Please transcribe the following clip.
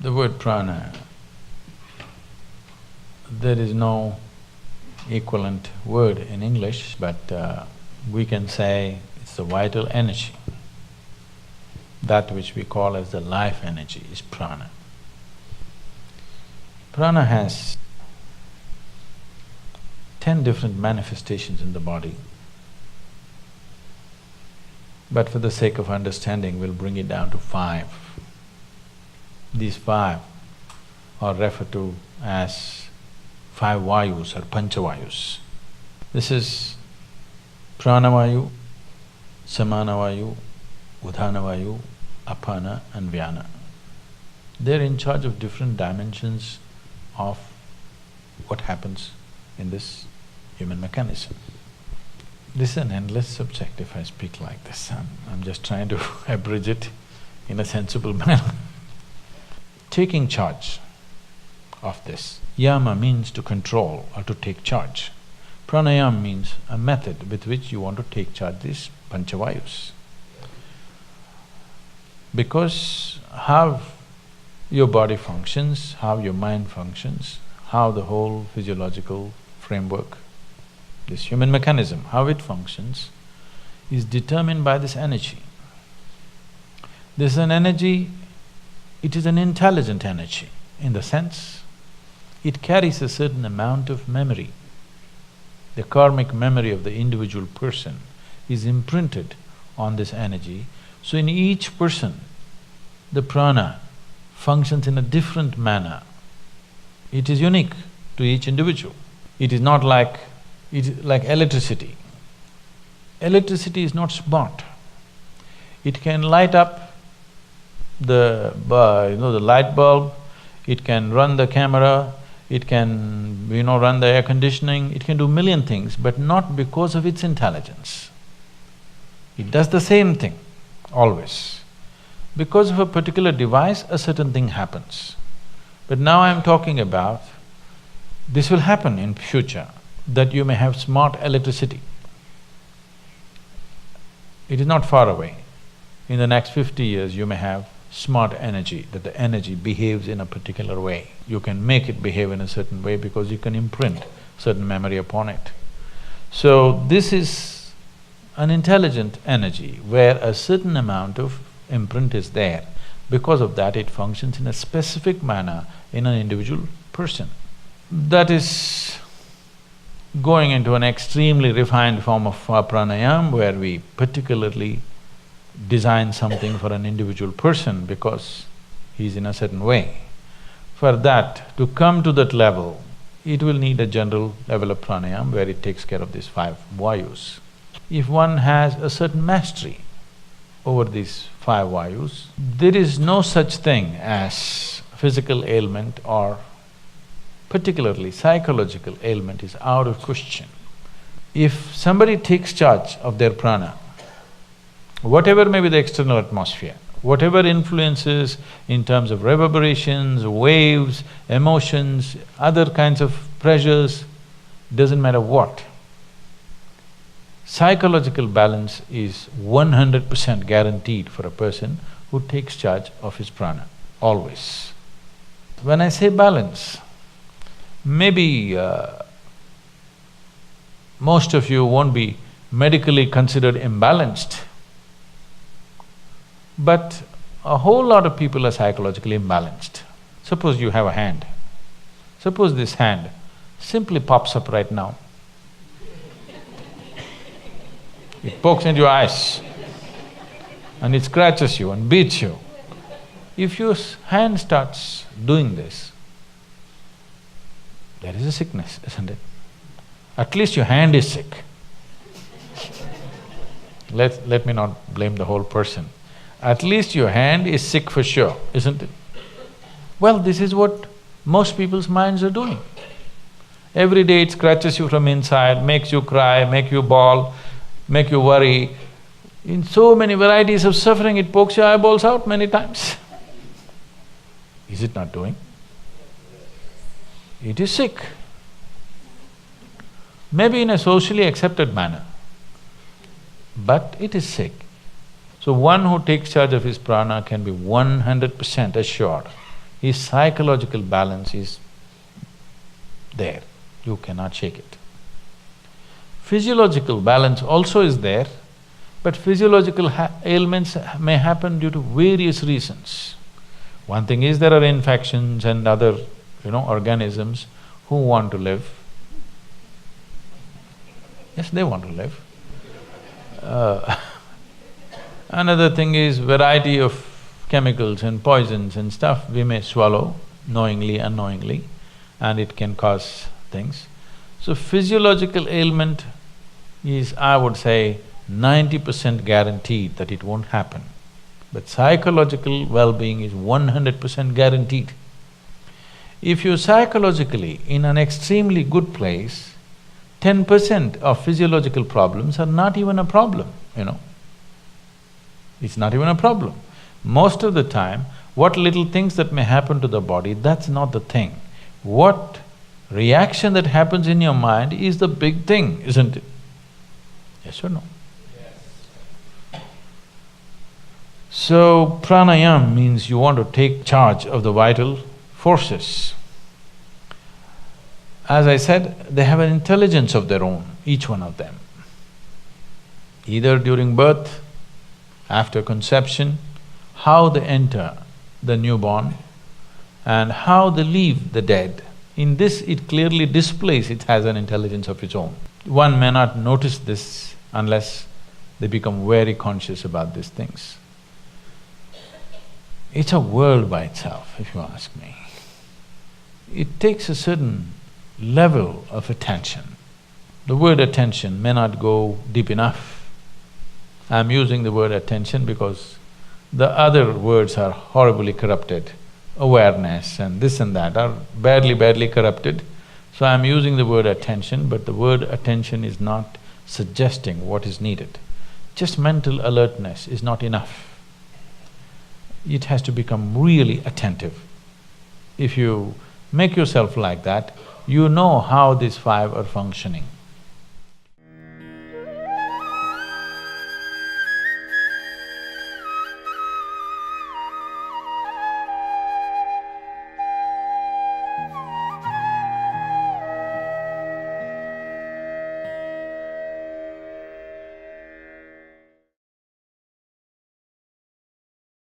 The word prana, there is no equivalent word in English, but we can say it's the vital energy. That which we call as the life energy is prana. Prana has 10 different manifestations in the body, but for the sake of understanding, we'll bring it down to 5. These 5 are referred to as 5 vayus or pancha vayus. This is prana vayu, samana vayu, udhana vayu, apana and vyana. They're in charge of different dimensions of what happens in this human mechanism. This is an endless subject if I speak like this. I'm just trying to abridge it in a sensible manner. Taking charge of this. Yama means to control or to take charge. Pranayam means a method with which you want to take charge these pancha vayus. Because how your body functions, how your mind functions, how the whole physiological framework, this human mechanism, how it functions, is determined by this energy. This is an energy, it is an intelligent energy in the sense it carries a certain amount of memory. The karmic memory of the individual person is imprinted on this energy. So in each person, the prana functions in a different manner. It is unique to each individual. It is not like… it is like electricity. Electricity is not smart. It can light up the the light bulb, it can run the camera, it can, run the air conditioning, it can do million things, but not because of its intelligence. It does the same thing, always. Because of a particular device, a certain thing happens. But now I'm talking about, this will happen in future, that you may have smart electricity. It is not far away. In the next 50 years, you may have smart energy, that the energy behaves in a particular way. You can make it behave in a certain way because you can imprint certain memory upon it. So this is an intelligent energy where a certain amount of imprint is there. Because of that, it functions in a specific manner in an individual person. That is going into an extremely refined form of pranayam where we particularly design something for an individual person because he's in a certain way. For that, to come to that level, it will need a general level of pranayam where it takes care of these 5 vayus. If one has a certain mastery over these 5 vayus, there is no such thing as physical ailment or particularly psychological ailment is out of question. If somebody takes charge of their prana, whatever may be the external atmosphere, whatever influences in terms of reverberations, waves, emotions, other kinds of pressures, doesn't matter what, psychological balance is 100% guaranteed for a person who takes charge of his prana, always. When I say balance, maybe most of you won't be medically considered imbalanced, but a whole lot of people are psychologically imbalanced. Suppose you have a hand. Suppose this hand simply pops up right now. It pokes into your eyes and it scratches you and beats you. If your hand starts doing this, there is a sickness, isn't it? At least your hand is sick. Let me not blame the whole person. At least your hand is sick for sure, isn't it? Well, this is what most people's minds are doing. Every day it scratches you from inside, makes you cry, make you bawl, make you worry. In so many varieties of suffering, it pokes your eyeballs out many times. Is it not doing? It is sick. Maybe in a socially accepted manner, but it is sick. So one who takes charge of his prana can be 100% assured his psychological balance is there, you cannot shake it. Physiological balance also is there, but physiological ailments may happen due to various reasons. One thing is there are infections and other, organisms who want to live. Yes, they want to live. Another thing is variety of chemicals and poisons and stuff we may swallow knowingly, unknowingly, and it can cause things. So physiological ailment is, I would say, 90% guaranteed that it won't happen. But psychological well-being is 100% guaranteed. If you're psychologically in an extremely good place, 10% of physiological problems are not even a problem, It's not even a problem. Most of the time, what little things that may happen to the body, that's not the thing. What reaction that happens in your mind is the big thing, isn't it? Yes or no? Yes. So, pranayam means you want to take charge of the vital forces. As I said, they have an intelligence of their own, each one of them. Either during birth, after conception, how they enter the newborn and how they leave the dead. In this, it clearly displays it has an intelligence of its own. One may not notice this unless they become very conscious about these things. It's a world by itself, if you ask me. It takes a certain level of attention. The word attention may not go deep enough. I'm using the word attention because the other words are horribly corrupted. Awareness and this and that are badly corrupted. So I'm using the word attention, but the word attention is not suggesting what is needed. Just mental alertness is not enough. It has to become really attentive. If you make yourself like that, you know how these five are functioning.